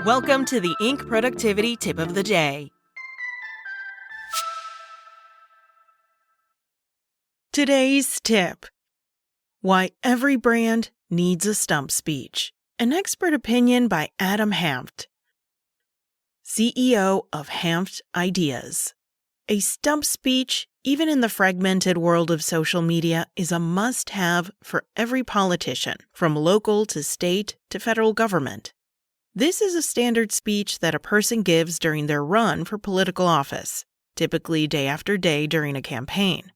Welcome to the Inc. Productivity Tip of the Day. Today's tip: why every brand needs a stump speech. An expert opinion by Adam Hanft, CEO of Hanft Ideas. A stump speech, even in the fragmented world of social media, is a must-have for every politician, from local to state to federal government. This is a standard speech that a person gives during their run for political office, typically day after day during a campaign.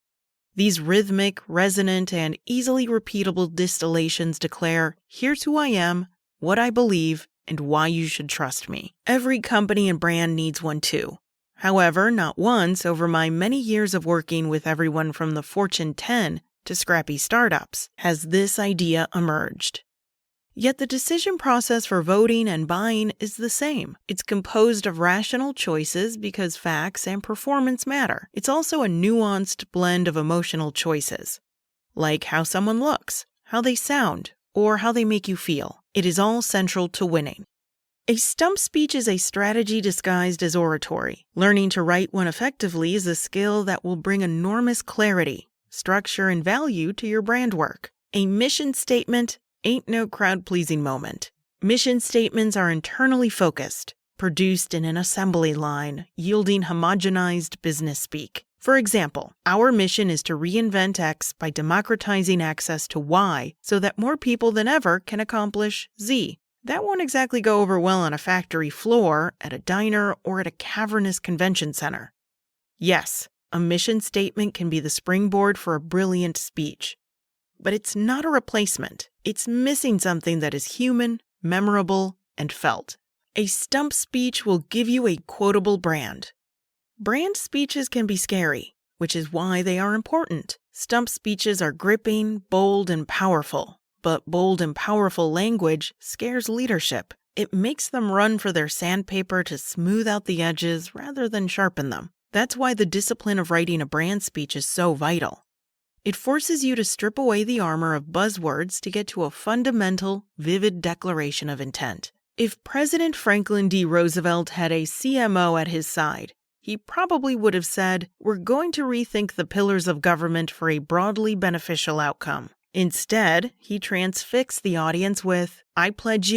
These rhythmic, resonant, and easily repeatable distillations declare, "Here's who I am, what I believe, and why you should trust me." Every company and brand needs one too. However, not once over my many years of working with everyone from the Fortune 10 to scrappy startups has this idea emerged. Yet the decision process for voting and buying is the same. It's composed of rational choices because facts and performance matter. It's also a nuanced blend of emotional choices, like how someone looks, how they sound, or how they make you feel. It is all central to winning. A stump speech is a strategy disguised as oratory. Learning to write one effectively is a skill that will bring enormous clarity, structure, and value to your brand work. A mission statement ain't no crowd-pleasing moment. Mission statements are internally focused, produced in an assembly line, yielding homogenized business speak. For example, our mission is to reinvent X by democratizing access to Y so that more people than ever can accomplish Z. That won't exactly go over well on a factory floor, at a diner, or at a cavernous convention center. Yes, a mission statement can be the springboard for a brilliant speech. But it's not a replacement. It's missing something that is human, memorable, and felt. A stump speech will give you a quotable brand. Brand speeches can be scary, which is why they are important. Stump speeches are gripping, bold, and powerful. But bold and powerful language scares leadership. It makes them run for their sandpaper to smooth out the edges rather than sharpen them. That's why the discipline of writing a brand speech is so vital. It forces you to strip away the armor of buzzwords to get to a fundamental, vivid declaration of intent. If President Franklin D. Roosevelt had a CMO at his side, he probably would have said, "We're going to rethink the pillars of government for a broadly beneficial outcome." Instead, he transfixed the audience with, "I pledge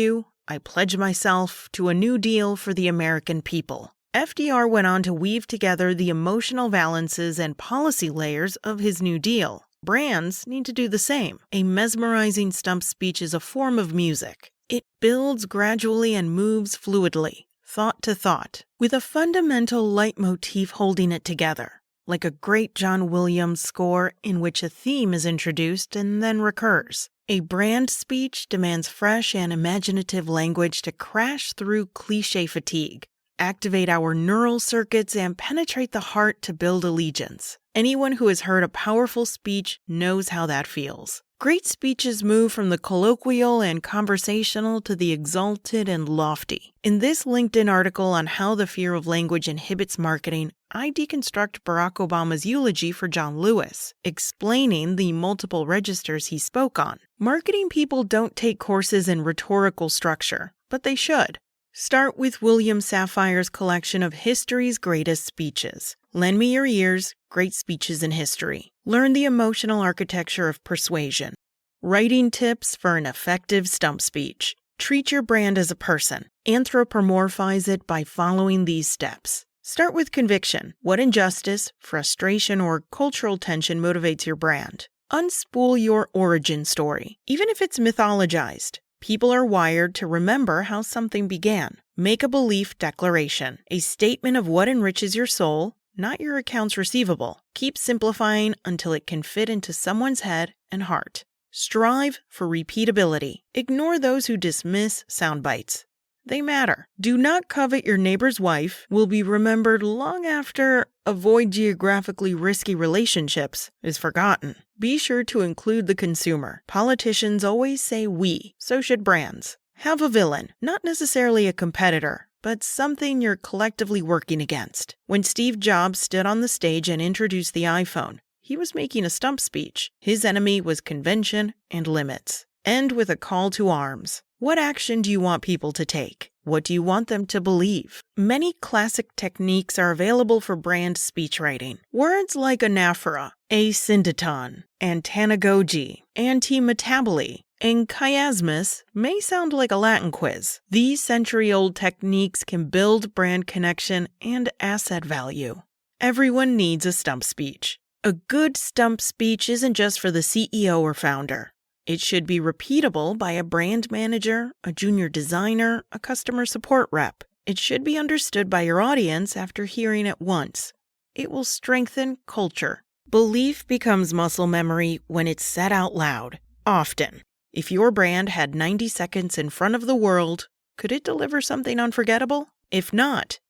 myself to a new deal for the American people." FDR went on to weave together the emotional valances and policy layers of his New Deal. Brands need to do the same. A mesmerizing stump speech is a form of music. It builds gradually and moves fluidly, thought to thought, with a fundamental leitmotif holding it together, like a great John Williams score in which a theme is introduced and then recurs. A brand speech demands fresh and imaginative language to crash through cliché fatigue, activate our neural circuits, and penetrate the heart to build allegiance. Anyone who has heard a powerful speech knows how that feels. Great speeches move from the colloquial and conversational to the exalted and lofty. In this LinkedIn article on how the fear of language inhibits marketing, I deconstruct Barack Obama's eulogy for John Lewis, explaining the multiple registers he spoke on. Marketing people don't take courses in rhetorical structure, but they should. Start with William Safire's collection of history's greatest speeches. Lend me your ears, great speeches in history. Learn the emotional architecture of persuasion. Writing tips for an effective stump speech. Treat your brand as a person. Anthropomorphize it by following these steps. Start with conviction. What injustice, frustration, or cultural tension motivates your brand? Unspool your origin story, even if it's mythologized. People are wired to remember how something began. Make a belief declaration, a statement of what enriches your soul, not your accounts receivable. Keep simplifying until it can fit into someone's head and heart. Strive for repeatability. Ignore those who dismiss sound bites. They matter. Do not covet your neighbor's wife will be remembered long after avoid geographically risky relationships is forgotten. Be sure to include the consumer. Politicians always say we, so should brands. Have a villain, not necessarily a competitor, but something you're collectively working against. When Steve Jobs stood on the stage and introduced the iPhone, he was making a stump speech. His enemy was convention and limits. End with a call to arms. What action do you want people to take? What do you want them to believe? Many classic techniques are available for brand speech writing. Words like anaphora, asyndeton, antanagogy, antimetabole, and chiasmus may sound like a Latin quiz. These century-old techniques can build brand connection and asset value. Everyone needs a stump speech. A good stump speech isn't just for the CEO or founder. It should be repeatable by a brand manager, a junior designer, a customer support rep. It should be understood by your audience after hearing it once. It will strengthen culture. Belief becomes muscle memory when it's said out loud, often. If your brand had 90 seconds in front of the world, could it deliver something unforgettable? If not,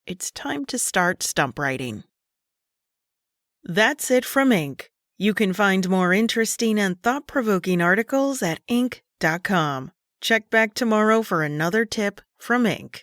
it's time to start stump writing. That's it from Inc. You can find more interesting and thought-provoking articles at Inc.com. Check back tomorrow for another tip from Inc.